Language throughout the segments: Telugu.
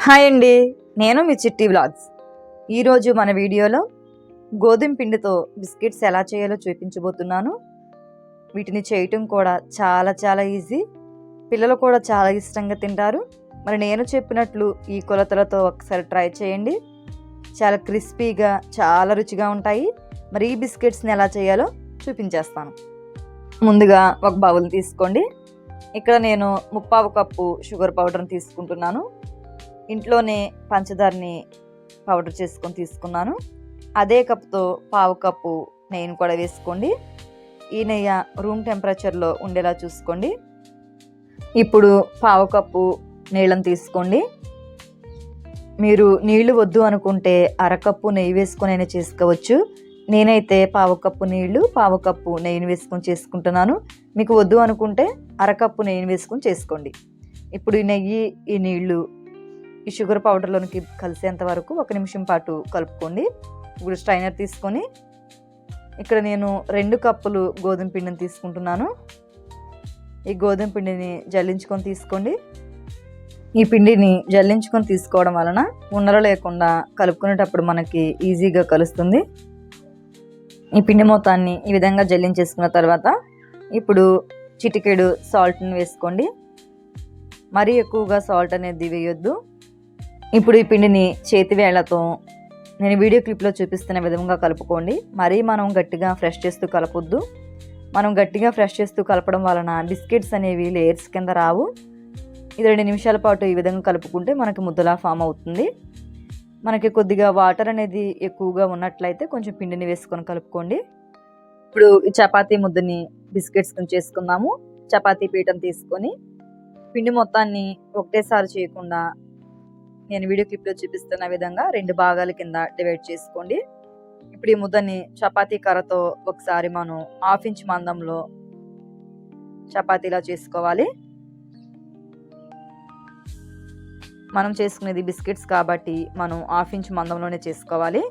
హాయ్ అండి, నేను మీ చిట్టి వ్లాగ్స్. ఈరోజు మన వీడియోలో గోధుమ పిండితో బిస్కెట్స్ ఎలా చేయాలో చూపించబోతున్నాను. వీటిని చేయటం కూడా చాలా చాలా ఈజీ. పిల్లలు కూడా చాలా ఇష్టంగా తింటారు. మరి నేను చెప్పినట్లు ఈ కొలతలతో ఒకసారి ట్రై చేయండి. చాలా క్రిస్పీగా చాలా రుచిగా ఉంటాయి. మరి ఈ బిస్కెట్స్ని ఎలా చేయాలో చూపించేస్తాను. ముందుగా ఒక బౌల్ తీసుకోండి. ఇక్కడ నేను 3/4 కప్పు షుగర్ పౌడర్ని తీసుకుంటున్నాను. ఇంట్లోనే పంచదారని పౌడర్ చేసుకొని తీసుకున్నాను. అదే కప్తో 1/4 కప్పు నెయ్యిని కూడా వేసుకోండి. ఈ నెయ్యి రూమ్ టెంపరేచర్లో ఉండేలా చూసుకోండి. ఇప్పుడు 1/4 కప్పు నీళ్ళని తీసుకోండి. మీరు నీళ్లు వద్దు అనుకుంటే 1/2 కప్పు నెయ్యి వేసుకొని చేసుకోవచ్చు. నేనైతే 1/4 కప్పు నీళ్లు 1/4 కప్పు నెయ్యిని వేసుకొని చేసుకుంటున్నాను. మీకు వద్దు అనుకుంటే 1/2 కప్పు నెయ్యిని వేసుకొని చేసుకోండి. ఇప్పుడు ఈ నెయ్యి ఈ నీళ్లు ఈ షుగర్ పౌడర్లోనికి కలిసేంత వరకు 1 నిమిషం పాటు కలుపుకోండి. ఇప్పుడు స్ట్రైనర్ తీసుకొని ఇక్కడ నేను 2 కప్పులు గోధుమ పిండిని తీసుకుంటున్నాను. ఈ గోధుమ పిండిని జల్లించుకొని తీసుకోండి. ఈ పిండిని జల్లించుకొని తీసుకోవడం వలన ఉండలు లేకుండా కలుపుకునేటప్పుడు మనకి ఈజీగా కలుస్తుంది. ఈ పిండి మొత్తాన్ని ఈ విధంగా జల్లించేసుకున్న తర్వాత ఇప్పుడు చిటికెడు సాల్ట్ని వేసుకోండి. మరీ ఎక్కువగా సాల్ట్ అనేది వేయొద్దు. ఇప్పుడు ఈ పిండిని చేతి వేళ్లతో నేను వీడియో క్లిప్లో చూపిస్తున్న విధంగా కలుపుకోండి. మరీ మనం గట్టిగా ఫ్రెష్ చేస్తూ కలపొద్దు. మనం గట్టిగా ఫ్రెష్ చేస్తూ కలపడం వలన బిస్కెట్స్ అనేవి లేయర్స్ కింద రావు. ఇది 2 నిమిషాల పాటు ఈ విధంగా కలుపుకుంటే మనకి ముద్దలా ఫామ్ అవుతుంది. మనకి కొద్దిగా వాటర్ అనేది ఎక్కువగా ఉన్నట్లయితే కొంచెం పిండిని వేసుకొని కలుపుకోండి. ఇప్పుడు ఈ చపాతీ ముద్దని బిస్కెట్స్ చేసుకుందాము. చపాతీ పీఠం తీసుకొని పిండి మొత్తాన్ని ఒకటేసారి చేయకుండా నేను వీడియో క్లిప్లో చూపిస్తున్న విధంగా 2 భాగాల కింద డివైడ్ చేసుకోండి. ఇప్పుడు ఈ ముద్దని చపాతీ కర్రతో ఒకసారి మనం 1/2 ఇంచ్ మందంలో చపాతీలా చేసుకోవాలి. మనం చేసుకునేది బిస్కెట్స్ కాబట్టి మనం 1/2 ఇంచ్ మందంలోనే చేసుకోవాలి.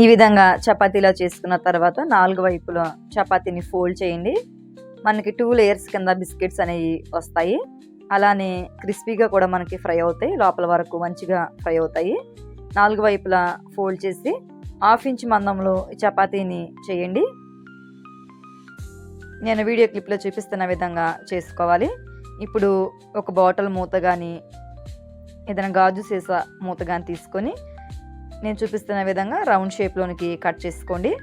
ఈ విధంగా చపాతీలా చేసుకున్న తర్వాత 4 వైపులా చపాతీని ఫోల్డ్ చేయండి. మనకి 2 లేయర్స్ కింద బిస్కెట్స్ అనేవి వస్తాయి. అలానే క్రిస్పీగా కూడా మనకి ఫ్రై అవుతాయి. లోపల వరకు మంచిగా ఫ్రై అవుతాయి. 4 వైపులా ఫోల్డ్ చేసి 1/2 ఇంచ్ మందంలో చపాతీని చేయండి. నేను వీడియో క్లిప్లో చూపిస్తున్న విధంగా చేసుకోవాలి. ఇప్పుడు ఒక బాటిల్ మూత కానీ ఏదైనా గాజు సీసా మూత కానీ తీసుకొని నేను చూపిస్తున్న విధంగా రౌండ్ షేప్లోనికి కట్ చేసుకోండి.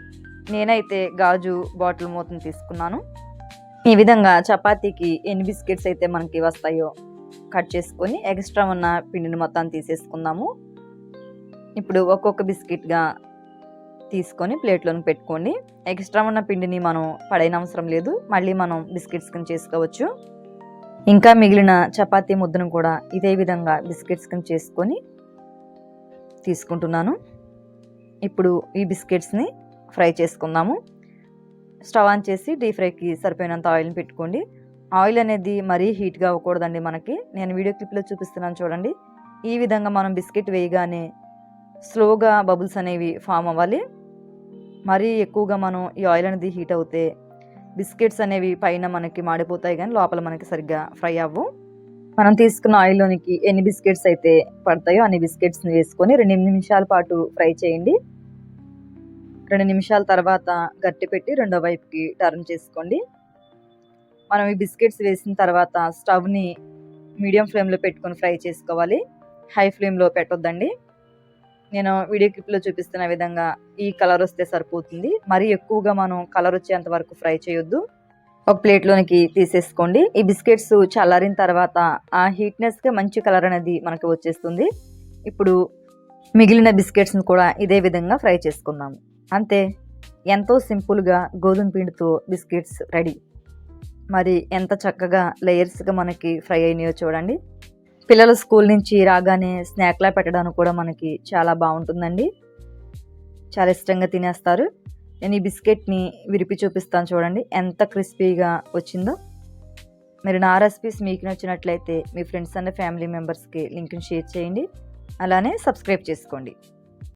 నేనైతే గాజు బాటిల్ మూతను తీసుకున్నాను. ఈ విధంగా చపాతీకి ఎన్ని బిస్కెట్స్ అయితే మనకి వస్తాయో కట్ చేసుకొని ఎక్స్ట్రా ఉన్న పిండిని మొత్తం తీసేసుకుందాము. ఇప్పుడు ఒక్కొక్క బిస్కెట్గా తీసుకొని ప్లేట్లోకి పెట్టుకోండి. ఎక్స్ట్రా ఉన్న పిండిని మనం పడైన అవసరం లేదు. మళ్ళీ మనం బిస్కెట్స్ కింద చేసుకోవచ్చు. ఇంకా మిగిలిన చపాతీ ముద్దను కూడా ఇదే విధంగా బిస్కెట్స్ కింద చేసుకొని తీసుకుంటున్నాను. ఇప్పుడు ఈ బిస్కెట్స్ని ఫ్రై చేసుకుందాము. స్టవ్ ఆన్ చేసి డీప్ ఫ్రైకి సరిపోయినంత ఆయిల్ని పెట్టుకోండి. ఆయిల్ అనేది మరీ హీట్గా అవ్వకూడదండి. మనకి నేను వీడియో క్లిప్లో చూపిస్తున్నాను చూడండి. ఈ విధంగా మనం బిస్కెట్ వేయగానే స్లోగా బబుల్స్ అనేవి ఫామ్ అవ్వాలి. మరీ ఎక్కువగా మనం ఈ ఆయిల్ అనేది హీట్ అవుతే బిస్కెట్స్ అనేవి పైన మనకి మాడిపోతాయి కానీ లోపల మనకి సరిగ్గా ఫ్రై అవ్వు. మనం తీసుకున్న ఆయిల్లోనికి ఎన్ని బిస్కెట్స్ అయితే పడతాయో అన్ని బిస్కెట్స్ని వేసుకొని 2 నిమిషాల పాటు ఫ్రై చేయండి. 2 నిమిషాల తర్వాత గట్టి పెట్టి రెండో వైపుకి టర్న్ చేసుకోండి. మనం ఈ బిస్కెట్స్ వేసిన తర్వాత స్టవ్ని మీడియం ఫ్లేమ్లో పెట్టుకొని ఫ్రై చేసుకోవాలి. హై ఫ్లేమ్లో పెట్టొద్దండి. నేను వీడియో క్లిప్లో చూపిస్తున్న విధంగా ఈ కలర్ వస్తే సరిపోతుంది. మరీ ఎక్కువగా మనం కలర్ వచ్చేంత వరకు ఫ్రై చేయొద్దు. ఒక ప్లేట్లోనికి తీసేసుకోండి. ఈ బిస్కెట్స్ చల్లారిన తర్వాత ఆ హీట్నెస్గా మంచి కలర్ అనేది మనకు వచ్చేస్తుంది. ఇప్పుడు మిగిలిన బిస్కెట్స్ని కూడా ఇదే విధంగా ఫ్రై చేసుకుందాము. అంతే, ఎంతో సింపుల్గా గోధుమ పిండితో బిస్కెట్స్ రెడీ. మరి ఎంత చక్కగా లేయర్స్గా మనకి ఫ్రై అయినాయో చూడండి. పిల్లలు స్కూల్ నుంచి రాగానే స్నాక్లా పెట్టడానికి కూడా మనకి చాలా బాగుంటుందండి. చాలా ఇష్టంగా తినేస్తారు. నేను ఈ బిస్కెట్ని విరిపి చూపిస్తాను చూడండి ఎంత క్రిస్పీగా వచ్చిందో. మీరు నా రెసిపీస్ మీకు నచ్చినట్లయితే మీ ఫ్రెండ్స్ అండ్ ఫ్యామిలీ మెంబర్స్కి లింక్ని షేర్ చేయండి. అలానే సబ్స్క్రైబ్ చేసుకోండి.